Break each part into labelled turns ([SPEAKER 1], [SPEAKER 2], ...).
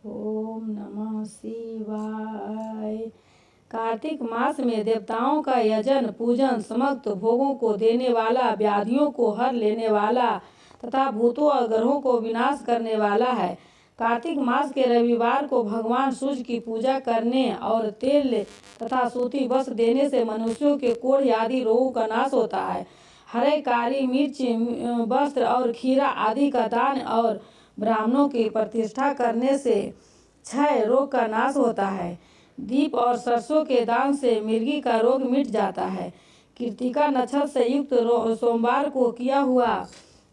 [SPEAKER 1] ओम नमः शिवाय। कार्तिक मास में देवताओं का यजन पूजन समस्त भोगों को देने वाला, व्याधियों को हर लेने वाला तथा भूतों और ग्रहों को विनाश करने वाला है। कार्तिक मास के रविवार को भगवान सूर्य की पूजा करने और तेल तथा सूती वस्त्र देने से मनुष्यों के कोढ़ आदि रोगों का नाश होता है। हरे, काली मिर्च, वस्त्र और खीरा आदि का दान और ब्राह्मणों की प्रतिष्ठा करने से क्षय रोग का नाश होता है। दीप और सरसों के दान से मिर्गी का रोग मिट जाता है। कृतिका नक्षत्र से युक्त सोमवार को किया हुआ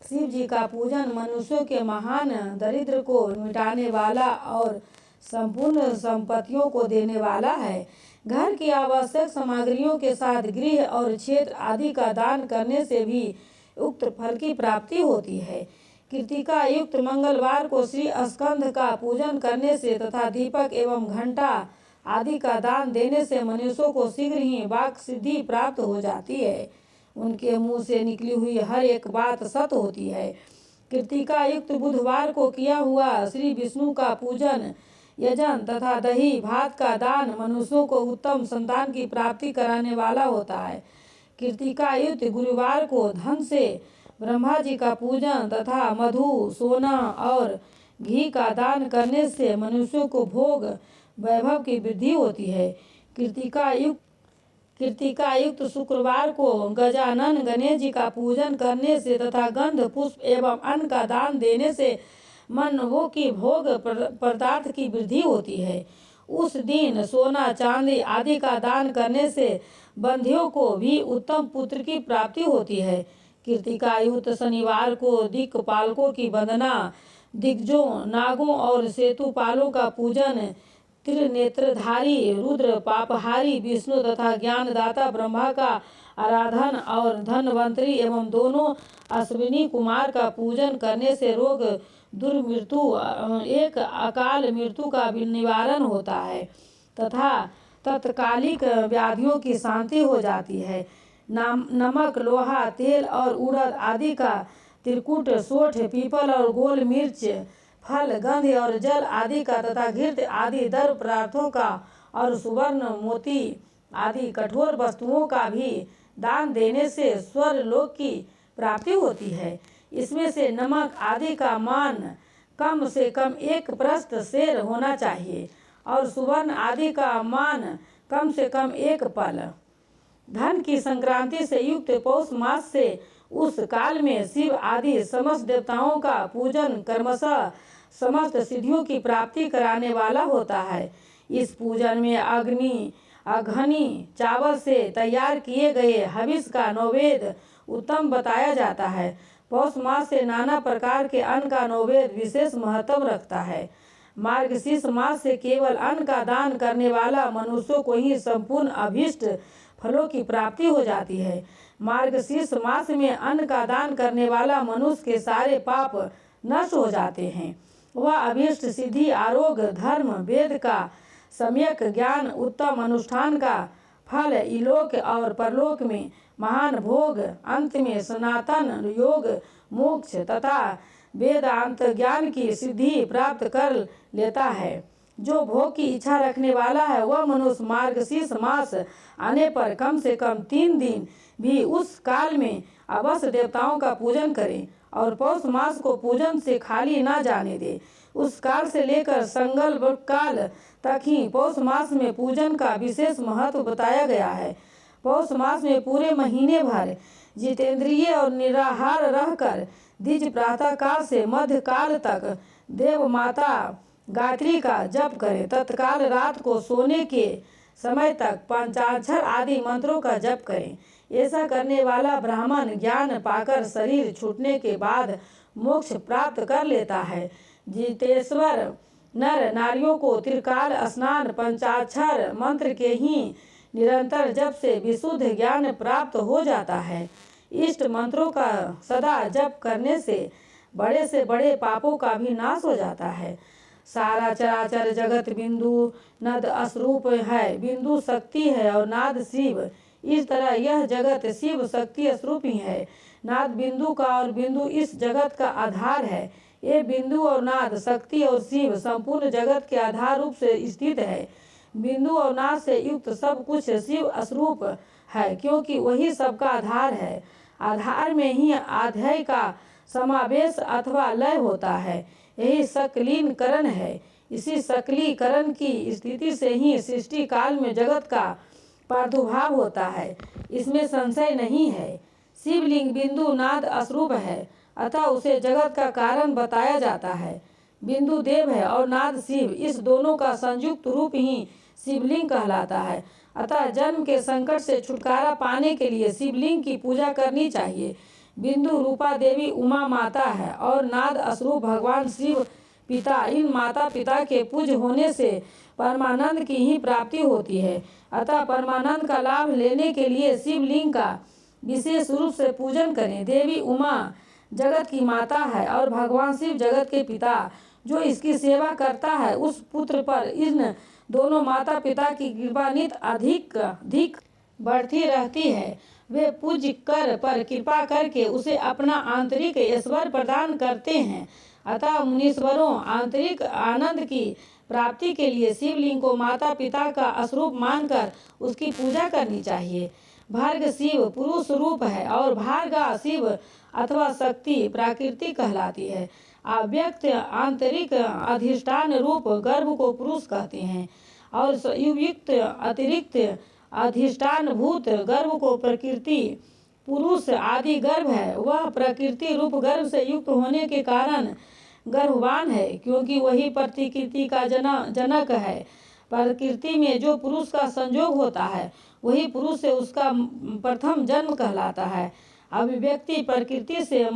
[SPEAKER 1] शिव जी का पूजन मनुष्यों के महान दरिद्र को मिटाने वाला और संपूर्ण संपत्तियों को देने वाला है। घर की आवश्यक सामग्रियों के साथ गृह और क्षेत्र आदि का दान करने से भी उक्त फल की प्राप्ति होती है। कृतिका युक्त मंगलवार को श्री स्कंद का पूजन करने से तथा दीपक एवं घंटा आदि का दान देने से मनुष्यों को शीघ्र ही वाक सिद्धि प्राप्त हो जाती है। उनके मुंह से निकली हुई हर एक बात सत्य होती है। कृतिका युक्त बुधवार को किया हुआ श्री विष्णु का पूजन, यजन तथा दही भात का दान मनुष्यों को उत्तम संतान की प्राप्ति कराने वाला होता है। कृतिका युक्त गुरुवार को धन से ब्रह्मा जी का पूजन तथा मधु, सोना और घी का दान करने से मनुष्यों को भोग वैभव की वृद्धि होती है। कृतिका युक्त शुक्रवार को गजानन गणेश जी का पूजन करने से तथा गंध पुष्प एवं अन्न का दान देने से मनवों की भोग पदार्थ की वृद्धि होती है। उस दिन सोना चांदी आदि का दान करने से बंधियों को भी उत्तम पुत्र की प्राप्ति होती है। कृतिका युक्त शनिवार को दिक्पालकों की वंदना, दिग्गजों, नागों और सेतुपालों का पूजन, त्रिनेत्रधारी रुद्र, पापहारी विष्णु तथा ज्ञानदाता ब्रह्मा का आराधन और धनवंतरी एवं दोनों अश्विनी कुमार का पूजन करने से रोग दुर्मृत्यु एक अकाल मृत्यु का भी निवारण होता है तथा तत्कालिक व्याधियों की शांति हो जाती है। नमक, लोहा, तेल और उड़द आदि का त्रिकूट, सोठ, पीपल और गोल मिर्च, फल, गंध और जल आदि का तथा घृत आदि द्रव्य पदार्थों का और सुवर्ण, मोती आदि कठोर वस्तुओं का भी दान देने से स्वर्ग लोक की प्राप्ति होती है। इसमें से नमक आदि का मान कम से कम 1 प्रस्थ सेर होना चाहिए और सुवर्ण आदि का मान कम से कम 1 पल। धन की संक्रांति से युक्त पौष मास से उस काल में शिव आदि समस्त देवताओं का पूजन क्रमशः समस्त सिद्धियों की प्राप्ति कराने वाला होता है। इस पूजन में अघनी चावल से तैयार किए गए हविष का नैवेद्य उत्तम बताया जाता है। पौष मास से नाना प्रकार के अन्न का नैवेद्य विशेष महत्व रखता है। मार्गशीर्ष मास से केवल अन्न का दान करने वाला मनुष्यों को ही संपूर्ण अभीष्ट फलों की प्राप्ति हो जाती है। मार्गशीर्ष मास में अन्न का दान करने वाला मनुष्य के सारे पाप नष्ट हो जाते हैं। वह अभीष्ट सिद्धि, आरोग्य, धर्म, वेद का सम्यक ज्ञान, उत्तम अनुष्ठान का फल, इलोक और परलोक में महान भोग, अंत में सनातन योग, मोक्ष तथा वेदांत ज्ञान की सिद्धि प्राप्त कर लेता है। जो भोग की इच्छा रखने वाला है वह मनुष्य मार्गशीर्ष मास आने पर कम से कम 3 दिन भी उस काल में अवश्य देवताओं का पूजन करे और पौष मास को पूजन से खाली न जाने दे। उस काल से लेकर संगल्प काल तक ही पौष मास में पूजन का विशेष महत्व बताया गया है। पौष मास में पूरे महीने भर जितेंद्रिय और निराहार रहकर द्विज प्रातः काल से मध्य काल तक देव माता गायत्री का जप करें। तत्काल रात को सोने के समय तक पंचाक्षर आदि मंत्रों का जप करें। ऐसा करने वाला ब्राह्मण ज्ञान पाकर शरीर छूटने के बाद मोक्ष प्राप्त कर लेता है। जितेश्वर नर नारियों को त्रिकाल स्नान, पंचाक्षर मंत्र के ही निरंतर जप से विशुद्ध ज्ञान प्राप्त हो जाता है। इष्ट मंत्रों का सदा जप करने से बड़े से बड़े पापों का भी नाश हो जाता है। सारा चराचर जगत बिंदु नद स्वरूप है, बिंदु शक्ति है और नाद शिव। इस तरह यह जगत शिव शक्ति स्वरूप ही है। नाद बिंदु का और बिंदु इस जगत का आधार है। ये बिंदु और नाद शक्ति और शिव संपूर्ण जगत के आधार रूप से स्थित है। बिंदु और नाद से युक्त सब कुछ शिव स्वरूप है, क्योंकि वही सबका आधार है। आधार में ही आधेय का समावेश अथवा लय होता है, यही सकलीकरण है। इसी सकलीकरण की स्थिति से ही सृष्टि काल में जगत का प्रादुर्भाव होता है, इसमें संशय नहीं है। शिवलिंग बिंदु नाद स्वरूप है, अतः उसे जगत का कारण बताया जाता है। बिंदु देव है और नाद शिव, इस दोनों का संयुक्त रूप ही शिवलिंग कहलाता है। अतः जन्म के संकट से छुटकारा पाने के लिए शिवलिंग की पूजा करनी चाहिए। बिंदु रूपा देवी उमा माता है और नाद स्वरूप भगवान शिव पिता। इन माता पिता के पूज्य होने से परमानंद की ही प्राप्ति होती है। अतः परमानंद का लाभ लेने के लिए शिवलिंग का विशेष रूप से पूजन करें। देवी उमा जगत की माता है और भगवान शिव जगत के पिता। जो इसकी सेवा करता है उस पुत्र पर इन दोनों माता पिता की कृपा नित अधिक अधिक बढ़ती रहती है। वे पूज्य कर पर कृपा करके उसे अपना आंतरिक ऐश्वर्य प्रदान करते हैं। अतः मुनीश्वरों, आंतरिक आनंद की प्राप्ति के लिए शिवलिंग को माता पिता का स्वरूप मानकर उसकी पूजा करनी चाहिए। भार्ग शिव पुरुष रूप है और भार्गा शिव अथवा शक्ति प्रकृति कहलाती है। अव्यक्त आंतरिक अधिष्ठान रूप गर्भ को पुरुष कहते हैं और युक्त अतिरिक्त अधिष्ठान भूत गर्भ को प्रकृति। पुरुष आदि गर्भ है, वह प्रकृति रूप गर्भ से युक्त होने के कारण गर्भवान है, क्योंकि वही प्रकृति का जनक है। प्रकृति में जो पुरुष का संयोग होता है वही पुरुष से उसका प्रथम जन्म कहलाता है। अभिव्यक्ति प्रकृति से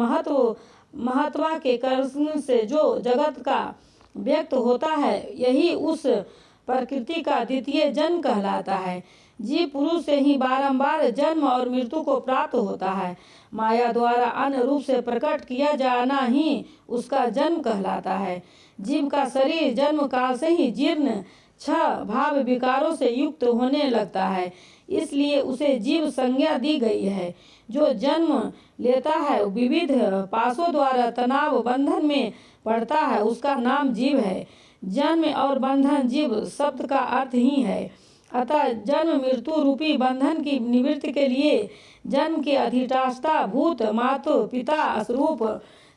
[SPEAKER 1] महत्वा के कारण से जो जगत का व्यक्त होता है, यही उस प्रकृति का द्वितीय जन्म कहलाता है। जीव पुरुष से ही बारंबार जन्म और मृत्यु को प्राप्त होता है। माया द्वारा अन्य रूप से प्रकट किया जाना ही उसका जन्म कहलाता है। जीव का शरीर जन्म काल से ही जीर्ण छह भाव विकारों से युक्त होने लगता है, इसलिए उसे जीव संज्ञा दी गई है। जो जन्म लेता है विविध पाशों द्वारा तनाव बंधन में पड़ता है, उसका नाम जीव है। जन्म और बंधन जीव शब्द का अर्थ ही है। अतः जन्म मृत्यु रूपी बंधन की निवृत्ति के लिए जन्म के अधिष्ठाता भूत मातु पिता स्वरूप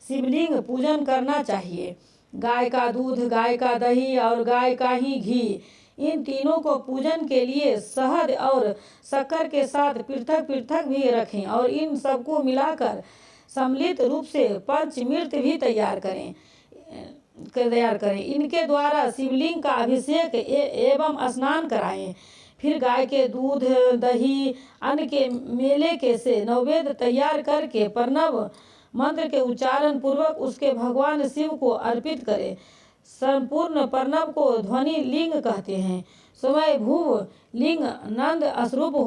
[SPEAKER 1] शिवलिंग पूजन करना चाहिए। गाय का दूध, गाय का दही और गाय का ही घी, इन तीनों को पूजन के लिए शहद और शक्कर के साथ पृथक पृथक भी रखें और इन सबको मिलाकर सम्मिलित रूप से पंचमृत भी तैयार करें। इनके द्वारा शिवलिंग का अभिषेक एवं स्नान कराएं। फिर गाय के दूध, दही, अन्न के मेले के से नैवेद्य तैयार करके प्रणव मंत्र के उच्चारण पूर्वक उसके भगवान शिव को अर्पित करें। संपूर्ण प्रणव को ध्वनि लिंग कहते हैं। स्वयं भूव लिंग नंद स्वरूप